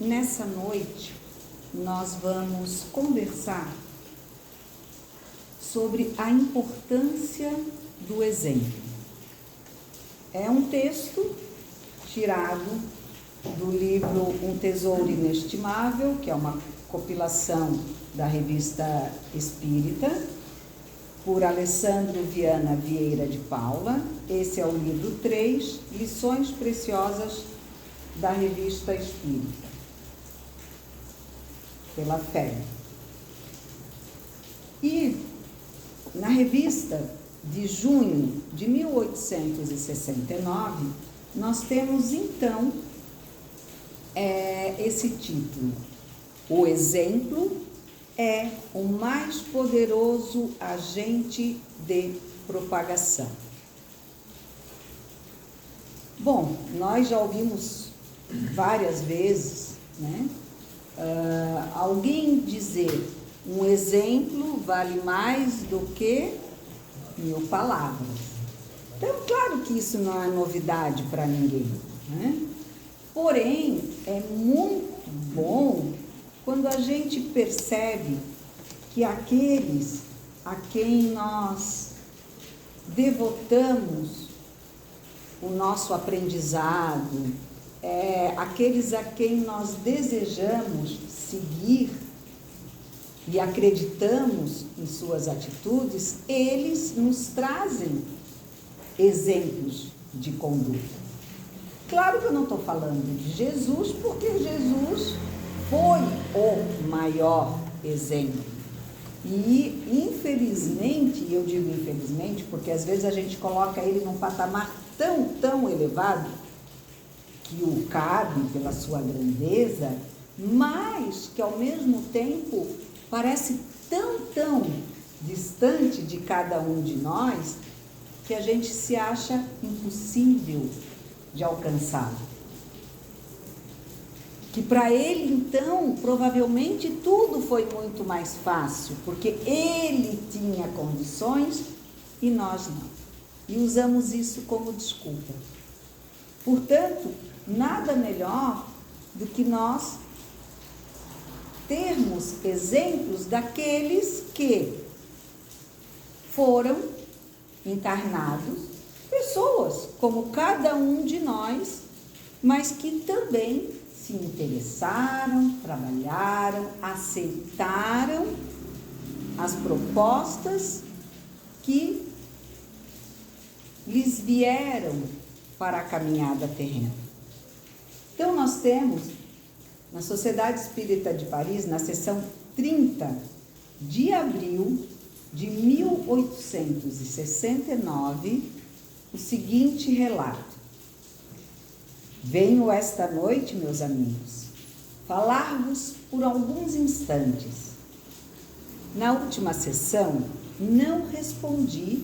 Nessa noite, nós vamos conversar sobre a importância do exemplo. É um texto tirado do livro Um Tesouro Inestimável, que é uma compilação da Revista Espírita, por Alessandro Viana Vieira de Paula. Esse é o livro 3, Lições Preciosas da Revista Espírita, pela fé. E na revista de junho de 1869, nós temos então esse título: O exemplo é o mais poderoso agente de propagação. Bom, nós já ouvimos várias vezes, né? Alguém dizer: um exemplo vale mais do que 1000 palavras. Então, claro que isso não é novidade para ninguém, né? Porém, é muito bom quando a gente percebe que aqueles a quem nós devotamos o nosso aprendizado, aqueles a quem nós desejamos seguir e acreditamos em suas atitudes, eles nos trazem exemplos de conduta. Claro que eu não estou falando de Jesus, porque Jesus foi o maior exemplo. E, infelizmente, eu digo infelizmente, porque às vezes a gente coloca ele num patamar tão elevado, que o cabe pela sua grandeza, mas que ao mesmo tempo parece tão distante de cada um de nós, que a gente se acha impossível de alcançá-lo. Que para ele, então, provavelmente tudo foi muito mais fácil, porque ele tinha condições e nós não. E usamos isso como desculpa. Portanto, nada melhor do que nós termos exemplos daqueles que foram encarnados, pessoas como cada um de nós, mas que também se interessaram, trabalharam, aceitaram as propostas que lhes vieram para a caminhada terrena. Então, nós temos na Sociedade Espírita de Paris, na sessão 30 de abril de 1869, o seguinte relato: venho esta noite, meus amigos, falar-vos por alguns instantes. Na última sessão, não respondi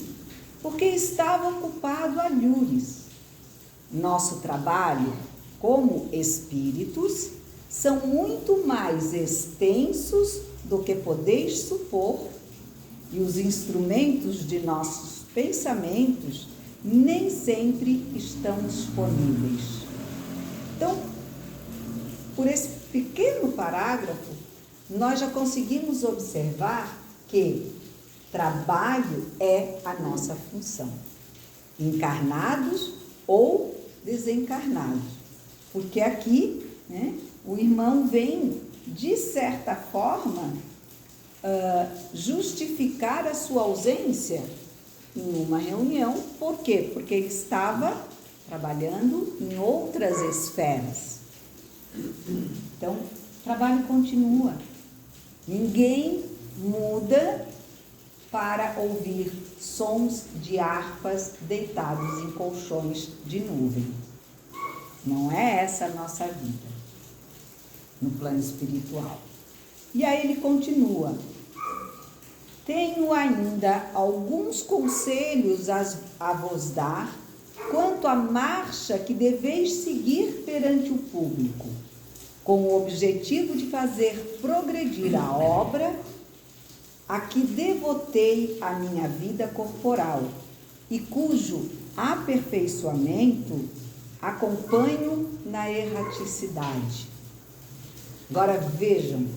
porque estava ocupado a lures. Nosso trabalho, como espíritos, são muito mais extensos do que podeis supor, e os instrumentos de nossos pensamentos nem sempre estão disponíveis. Então, por esse pequeno parágrafo, nós já conseguimos observar que trabalho é a nossa função, encarnados ou desencarnados. Porque aqui, né, o irmão vem, de certa forma, justificar a sua ausência em uma reunião. Por quê? Porque ele estava trabalhando em outras esferas. Então, o trabalho continua. Ninguém muda para ouvir sons de harpas deitados em colchões de nuvem. Não é essa a nossa vida no plano espiritual. E aí ele continua: tenho ainda alguns conselhos a vos dar quanto à marcha que deveis seguir perante o público, com o objetivo de fazer progredir a obra a que devotei a minha vida corporal e cujo aperfeiçoamento acompanho na erraticidade. Agora vejam,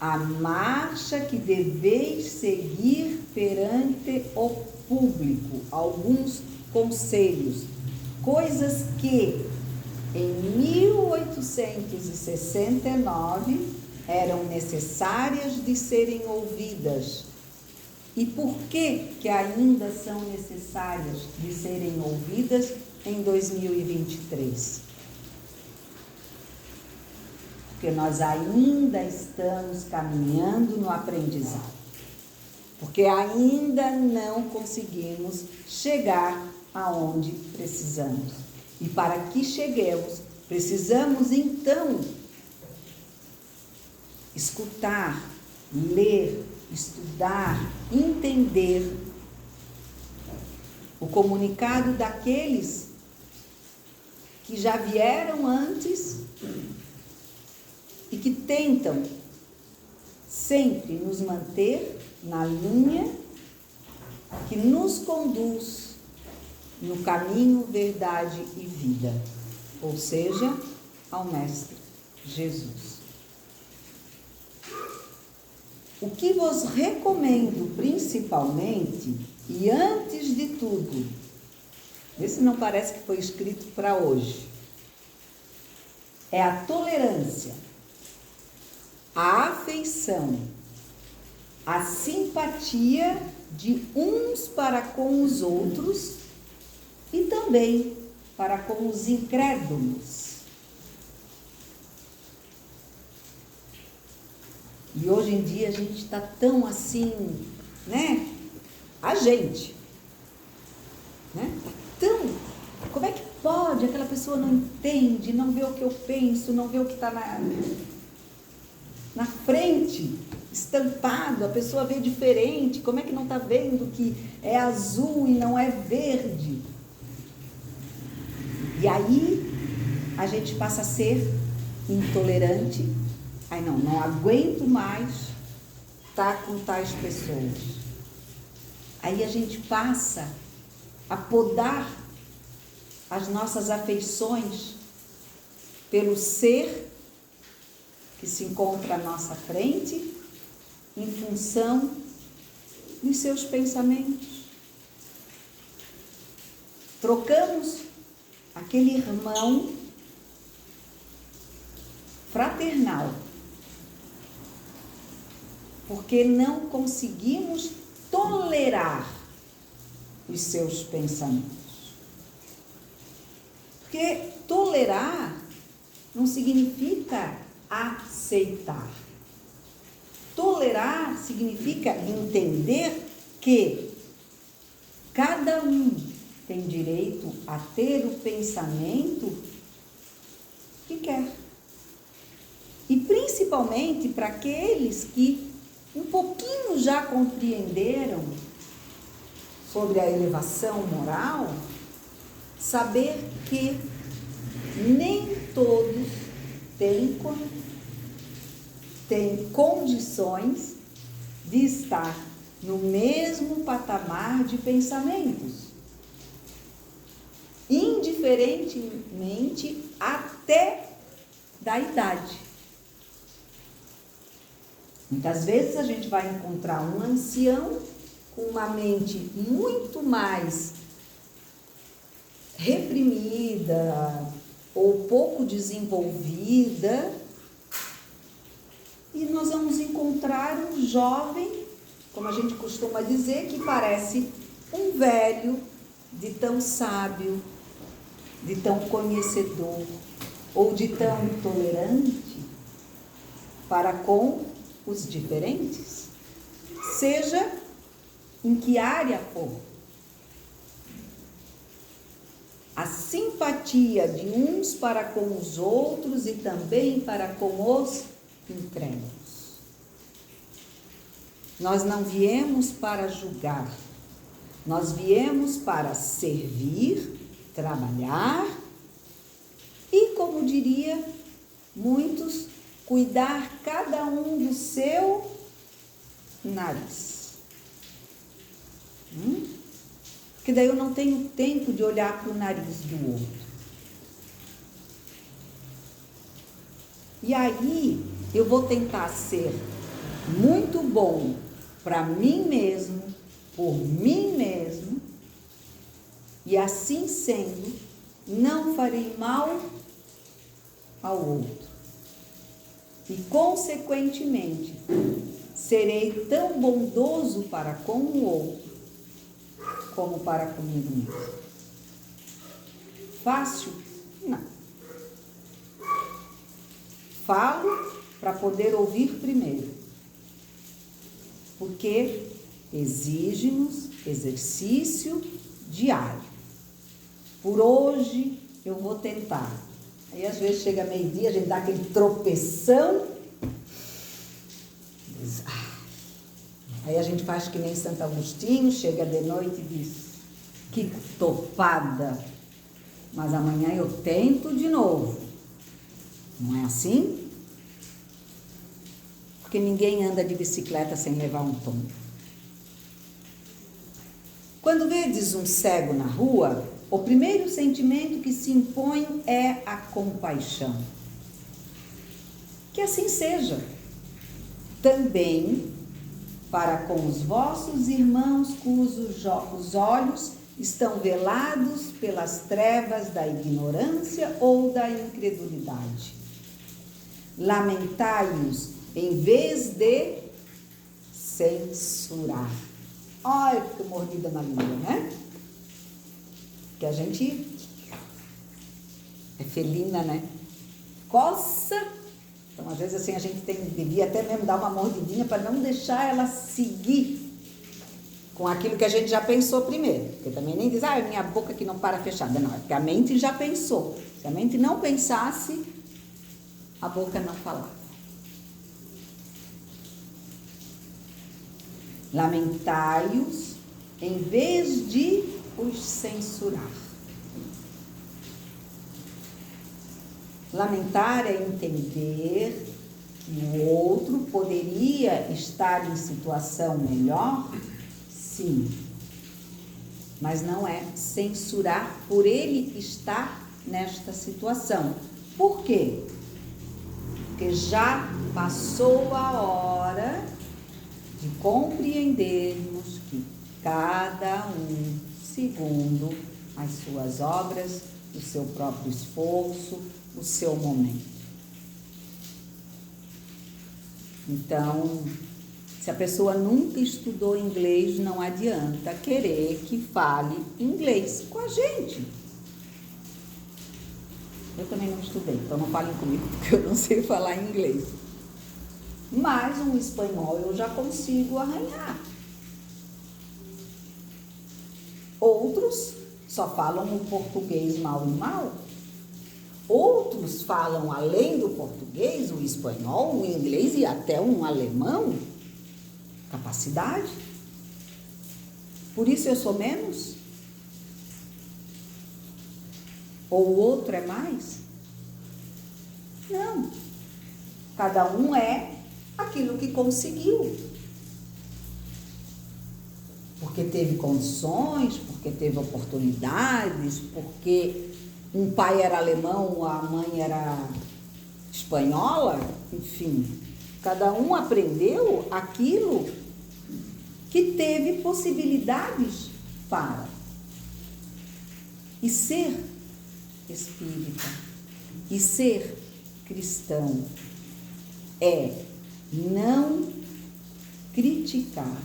a marcha que deveis seguir perante o público, alguns conselhos, coisas que em 1869 eram necessárias de serem ouvidas. E por que ainda são necessárias de serem ouvidas em 2023? Porque nós ainda estamos caminhando no aprendizado. Porque ainda não conseguimos chegar aonde precisamos. E para que cheguemos, precisamos então escutar, ler, estudar, entender o comunicado daqueles que já vieram antes e que tentam sempre nos manter na linha que nos conduz no caminho, verdade e vida, ou seja, ao Mestre Jesus. O que vos recomendo principalmente, e antes de tudo, vê se não parece que foi escrito para hoje, é a tolerância, a afeição, a simpatia de uns para com os outros e também para com os incrédulos. E hoje em dia a gente está tão assim, né? A gente, né? Tá tão... Como é que pode? Aquela pessoa não entende, não vê o que eu penso, não vê o que está na frente, estampado, a pessoa vê diferente. Como é que não está vendo que é azul e não é verde? E aí a gente passa a ser intolerante. Ai não aguento mais estar com tais pessoas. Aí a gente passa a podar as nossas afeições pelo ser que se encontra à nossa frente em função dos seus pensamentos. Trocamos aquele irmão fraternal porque não conseguimos tolerar os seus pensamentos. Porque tolerar não significa aceitar. Tolerar significa entender que cada um tem direito a ter o pensamento que quer. E principalmente para aqueles que um pouquinho já compreenderam sobre a elevação moral, saber que nem todos têm condições de estar no mesmo patamar de pensamentos, indiferentemente até da idade. Muitas vezes a gente vai encontrar um ancião com uma mente muito mais reprimida ou pouco desenvolvida, e nós vamos encontrar um jovem, como a gente costuma dizer, que parece um velho, de tão sábio, de tão conhecedor ou de tão tolerante para com os diferentes, seja em que área for. A simpatia de uns para com os outros e também para com os incrédulos. Nós não viemos para julgar, nós viemos para servir, trabalhar e, como diria muitos, cuidar cada um do seu nariz. Porque daí eu não tenho tempo de olhar para o nariz do outro. E aí eu vou tentar ser muito bom para mim mesmo, por mim mesmo, e assim sendo, não farei mal ao outro. E, consequentemente, serei tão bondoso para com o outro como para comigo mesmo. Fácil? Não. Falo para poder ouvir primeiro, porque exige-nos exercício diário. Por hoje eu vou tentar. Aí às vezes chega meio-dia, a gente dá aquele tropeção. Aí a gente faz que nem Santo Agostinho, chega de noite e diz: que topada, mas amanhã eu tento de novo. Não é assim? Porque ninguém anda de bicicleta sem levar um tombo. Quando vedes um cego na rua, o primeiro sentimento que se impõe é a compaixão. Que assim seja. Também para com os vossos irmãos cujos olhos estão velados pelas trevas da ignorância ou da incredulidade. Lamentai-os em vez de censurar. Ai, que mordida na língua, né? Que a gente é felina, né? Coça. Então, às vezes, assim, a gente devia até mesmo dar uma mordidinha para não deixar ela seguir com aquilo que a gente já pensou primeiro. Porque também nem diz, minha boca que não para fechada. Não, é porque a mente já pensou. Se a mente não pensasse, a boca não falava. Lamentai-os em vez de os censurar. Lamentar é entender que o outro poderia estar em situação melhor, sim, mas não é censurar por ele estar nesta situação. Por quê? Porque já passou a hora de compreendermos que cada um, segundo as suas obras, o seu próprio esforço, o seu momento. Então, se a pessoa nunca estudou inglês, não adianta querer que fale inglês com a gente. Eu também não estudei, então não falem comigo, porque eu não sei falar inglês. Mas um espanhol eu já consigo arranhar. Outros só falam o português mal e mal. Outros falam, além do português, o espanhol, o inglês e até um alemão. Capacidade. Por isso eu sou menos? Ou o outro é mais? Não. Cada um é aquilo que conseguiu. Porque teve condições, porque teve oportunidades, porque um pai era alemão, a mãe era espanhola, enfim. Cada um aprendeu aquilo que teve possibilidades para. E ser espírita, e ser cristão é não criticar,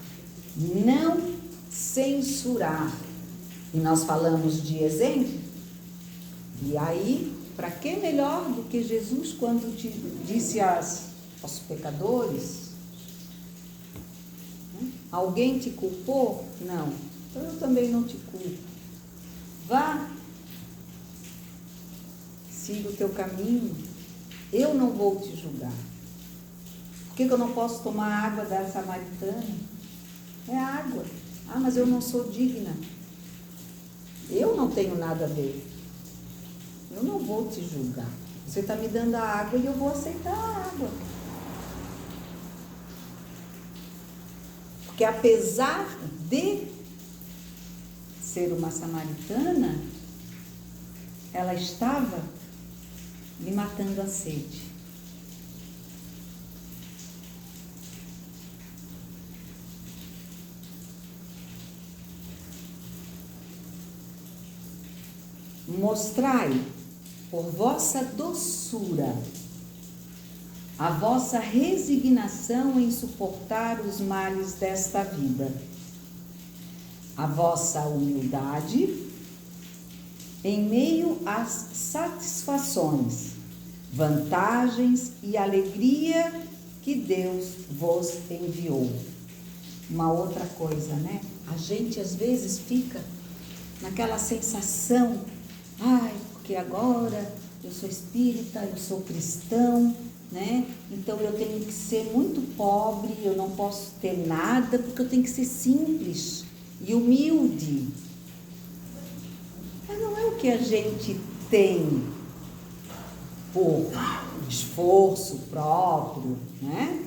não censurar. E nós falamos de exemplo. E aí, para que melhor do que Jesus quando disse aos pecadores? Alguém te culpou? Não. Então eu também não te culpo. Vá, siga o teu caminho. Eu não vou te julgar. Por que eu não posso tomar água da samaritana? É água. Mas eu não sou digna. Eu não tenho nada a ver. Eu não vou te julgar. Você está me dando a água e eu vou aceitar a água. Porque apesar de ser uma samaritana, ela estava lhe matando a sede. Mostrai por vossa doçura a vossa resignação em suportar os males desta vida, a vossa humildade em meio às satisfações, vantagens e alegria que Deus vos enviou. Uma outra coisa, né? A gente às vezes fica naquela sensação, porque agora eu sou espírita, eu sou cristão, né? Então eu tenho que ser muito pobre, eu não posso ter nada, porque eu tenho que ser simples e humilde. Mas não é o que a gente tem por esforço próprio, né?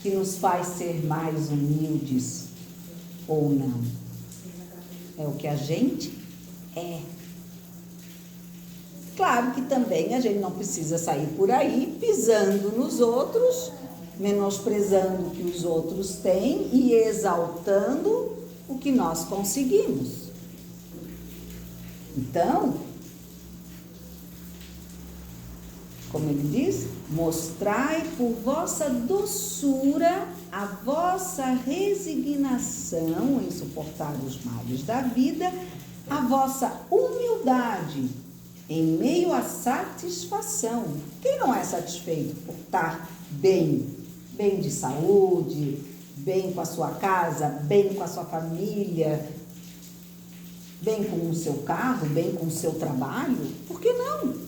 Que nos faz ser mais humildes ou não. É o que a gente é. Claro que também a gente não precisa sair por aí pisando nos outros, menosprezando o que os outros têm e exaltando o que nós conseguimos. Então, como ele diz, mostrai por vossa doçura a vossa resignação em suportar os males da vida, a vossa humildade em meio à satisfação. Quem não é satisfeito por estar bem de saúde, bem com a sua casa, bem com a sua família, bem com o seu carro, bem com o seu trabalho? Por que não?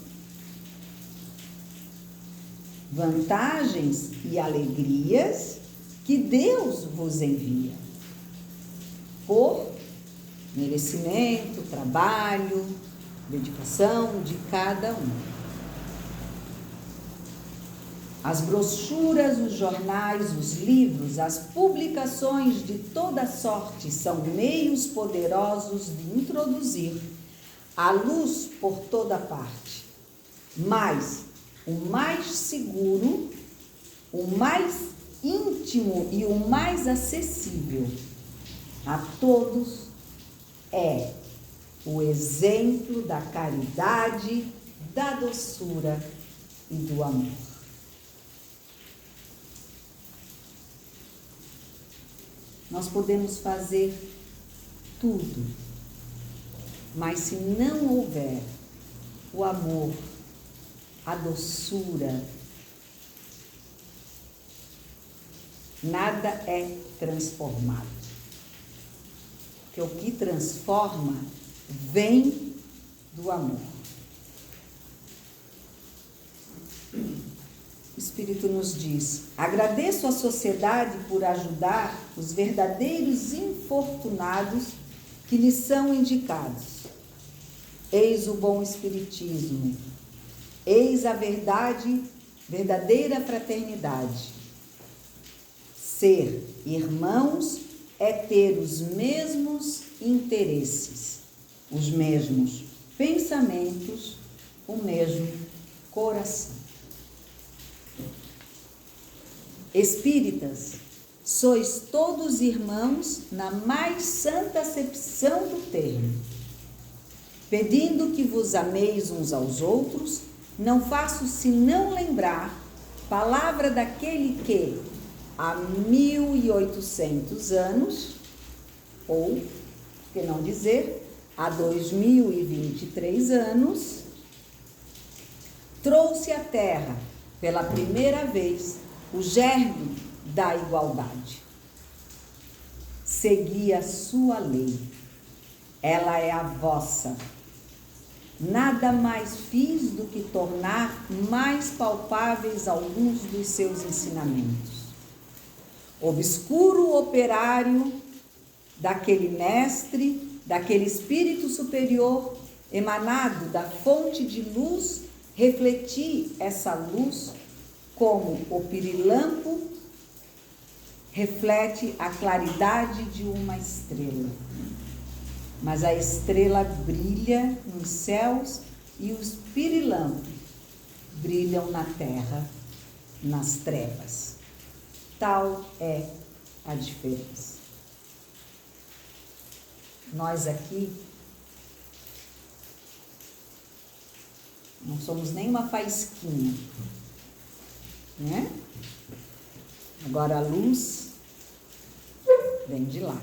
Vantagens e alegrias que Deus vos envia por merecimento, trabalho, dedicação de cada um. As brochuras, os jornais, os livros, as publicações de toda sorte são meios poderosos de introduzir a luz por toda parte. Mas o mais seguro, o mais íntimo e o mais acessível a todos é o exemplo da caridade, da doçura e do amor. Nós podemos fazer tudo, mas se não houver o amor, a doçura, nada é transformado. Porque o que transforma vem do amor. O Espírito nos diz: agradeço à sociedade por ajudar os verdadeiros infortunados que lhes são indicados. Eis o bom espiritismo, eis a verdadeira fraternidade. Ser irmãos é ter os mesmos interesses, os mesmos pensamentos, o mesmo coração. Espíritas, sois todos irmãos na mais santa acepção do termo. Pedindo que vos ameis uns aos outros, não faço senão lembrar palavra daquele que, há 1800 anos, ou, por que não dizer, há 2023 anos, trouxe à Terra, pela primeira vez, o germe da igualdade. Segui a sua lei, ela é a vossa. Nada mais fiz do que tornar mais palpáveis alguns dos seus ensinamentos. Obscuro operário daquele mestre, daquele espírito superior, emanado da fonte de luz, refleti essa luz como o pirilampo reflete a claridade de uma estrela. Mas a estrela brilha nos céus e os pirilampos brilham na terra, nas trevas. Tal é a diferença. Nós aqui Não somos nem uma faísquinha, né? Agora a luz vem de lá.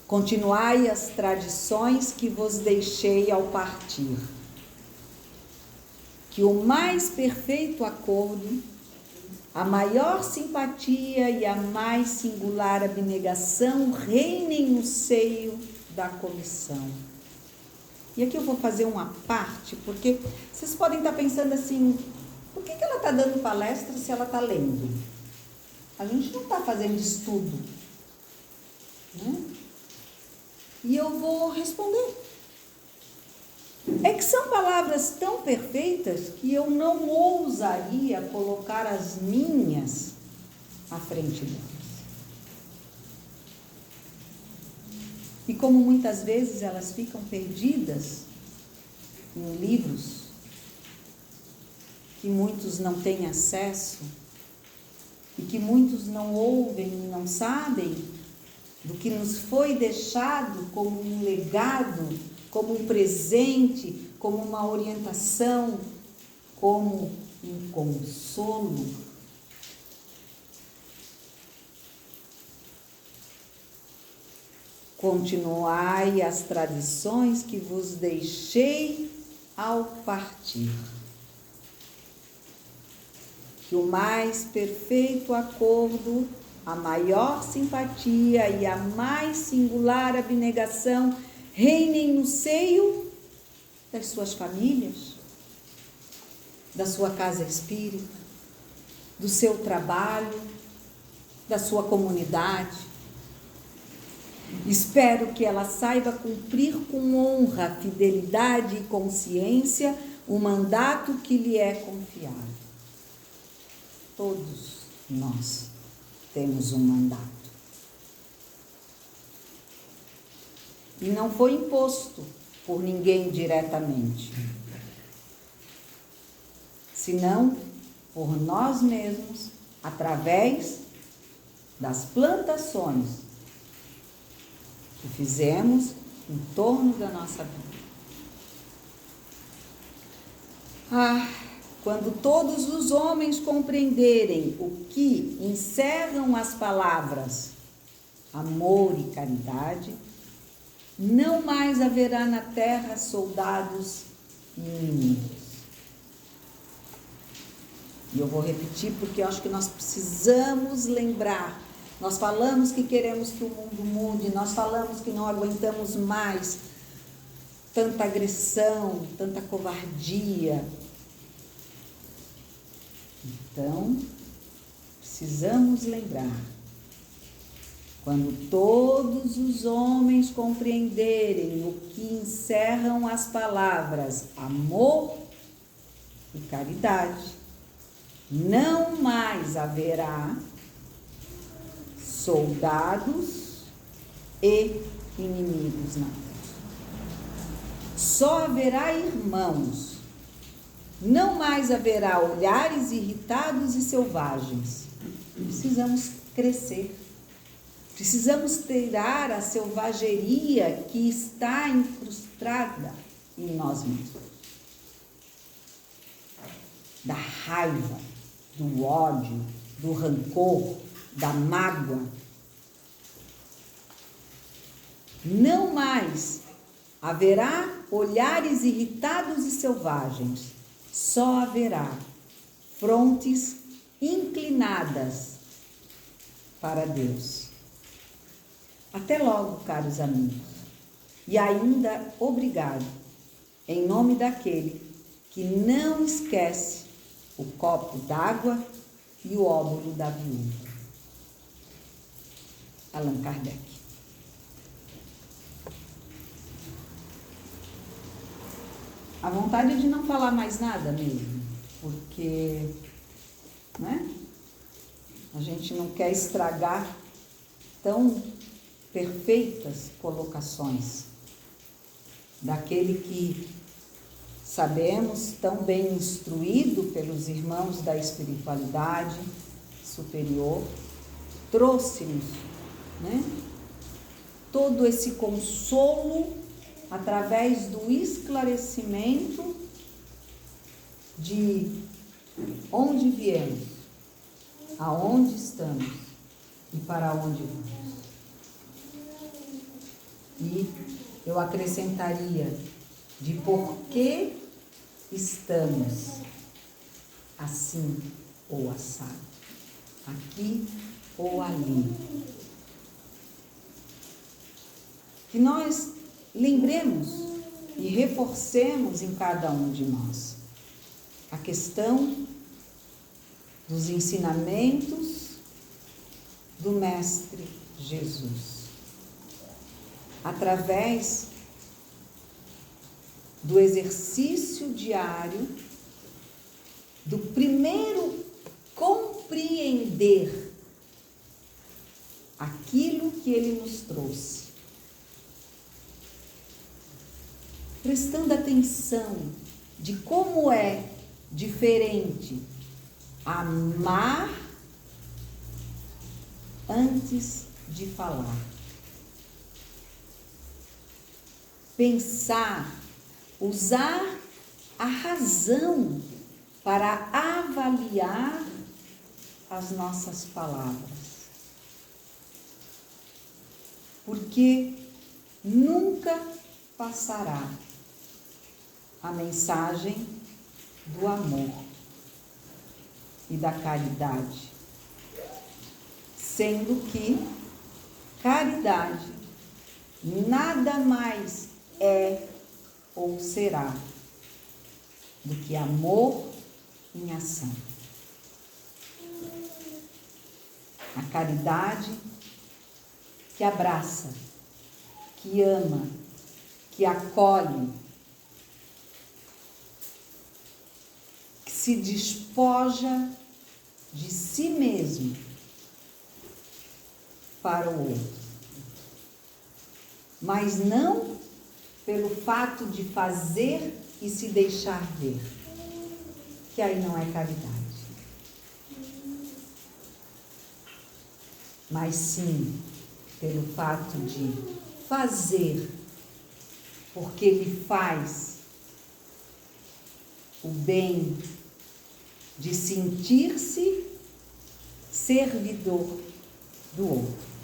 Continuai as tradições que vos deixei ao partir. Que o mais perfeito acordo, a maior simpatia e a mais singular abnegação reinem no seio da comissão. E aqui eu vou fazer uma parte, porque vocês podem estar pensando assim, por que ela está dando palestra se ela está lendo? A gente não está fazendo estudo, né? E eu vou responder. É que são palavras tão perfeitas que eu não ousaria colocar as minhas à frente delas. E como muitas vezes elas ficam perdidas em livros que muitos não têm acesso e que muitos não ouvem e não sabem do que nos foi deixado como um legado, como um presente, como uma orientação, como um consolo. Continuai as tradições que vos deixei ao partir. Que o mais perfeito acordo, a maior simpatia e a mais singular abnegação reinem no seio das suas famílias, da sua casa espírita, do seu trabalho, da sua comunidade. Espero que ela saiba cumprir com honra, fidelidade e consciência o mandato que lhe é confiado. Todos nós temos um mandato. E não foi imposto por ninguém diretamente, senão por nós mesmos, através das plantações que fizemos em torno da nossa vida. Quando todos os homens compreenderem o que encerram as palavras amor e caridade, não mais haverá na terra soldados inimigos. E eu vou repetir porque eu acho que nós precisamos lembrar. Nós falamos que queremos que o mundo mude, nós falamos que não aguentamos mais tanta agressão, tanta covardia. Então, precisamos lembrar, quando todos os homens compreenderem o que encerram as palavras amor e caridade, não mais haverá soldados e inimigos na terra. Só haverá irmãos. Não mais haverá olhares irritados e selvagens. Precisamos crescer. Precisamos tirar a selvageria que está incrustada em nós mesmos. Da raiva, do ódio, do rancor, da mágoa. Não mais haverá olhares irritados e selvagens. Só haverá frontes inclinadas para Deus. Até logo, caros amigos. E ainda obrigado, em nome daquele que não esquece o copo d'água e o óbolo da viúva. Allan Kardec. A vontade é de não falar mais nada mesmo, porque, né? A gente não quer estragar tão perfeitas colocações daquele que sabemos tão bem instruído pelos irmãos da espiritualidade superior, trouxe-nos, né, todo esse consolo através do esclarecimento de onde viemos, aonde estamos e para onde vamos. E eu acrescentaria de por que estamos assim ou assado, aqui ou ali. Que nós lembremos e reforcemos em cada um de nós a questão dos ensinamentos do Mestre Jesus, através do exercício diário, do primeiro compreender aquilo que Ele nos trouxe, prestando atenção de como é diferente amar antes de falar, pensar, usar a razão para avaliar as nossas palavras, porque nunca passará a mensagem do amor e da caridade, sendo que caridade nada mais é ou será do que amor em ação. A caridade que abraça, que ama, que acolhe, que se despoja de si mesmo para o outro, mas não pelo fato de fazer e se deixar ver, que aí não é caridade, mas sim pelo fato de fazer, porque ele faz o bem, de sentir-se servidor do outro.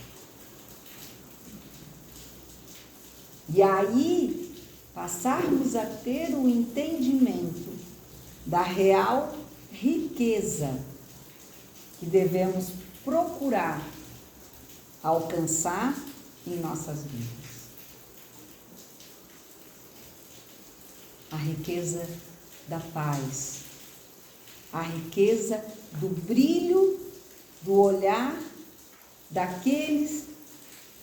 E aí passarmos a ter o entendimento da real riqueza que devemos procurar alcançar em nossas vidas. A riqueza da paz, a riqueza do brilho do olhar daqueles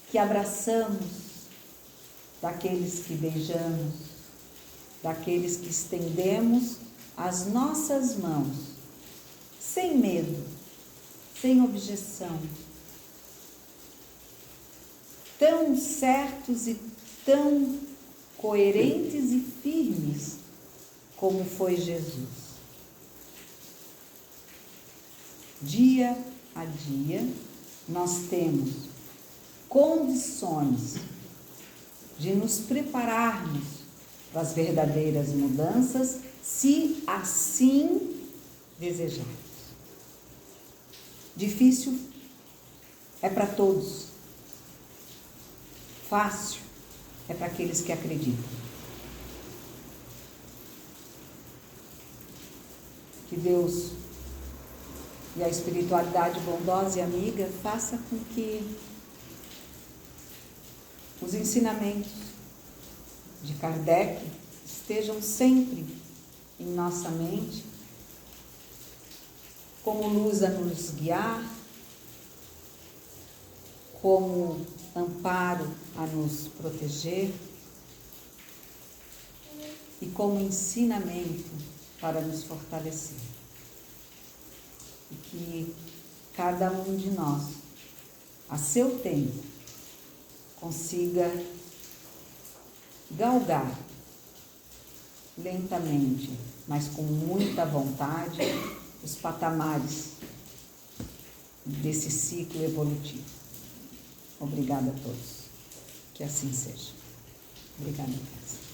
que abraçamos, daqueles que beijamos, daqueles que estendemos as nossas mãos, sem medo, sem objeção, tão certos e tão coerentes e firmes como foi Jesus. Dia a dia, nós temos condições de nos prepararmos para as verdadeiras mudanças, se assim desejarmos. Difícil é para todos, fácil é para aqueles que acreditam. Que Deus e a espiritualidade bondosa e amiga faça com que os ensinamentos de Kardec estejam sempre em nossa mente, como luz a nos guiar, como amparo a nos proteger e como ensinamento para nos fortalecer. E que cada um de nós, a seu tempo, consiga galgar lentamente, mas com muita vontade, os patamares desse ciclo evolutivo. Obrigada a todos. Que assim seja. Obrigada, Cássio.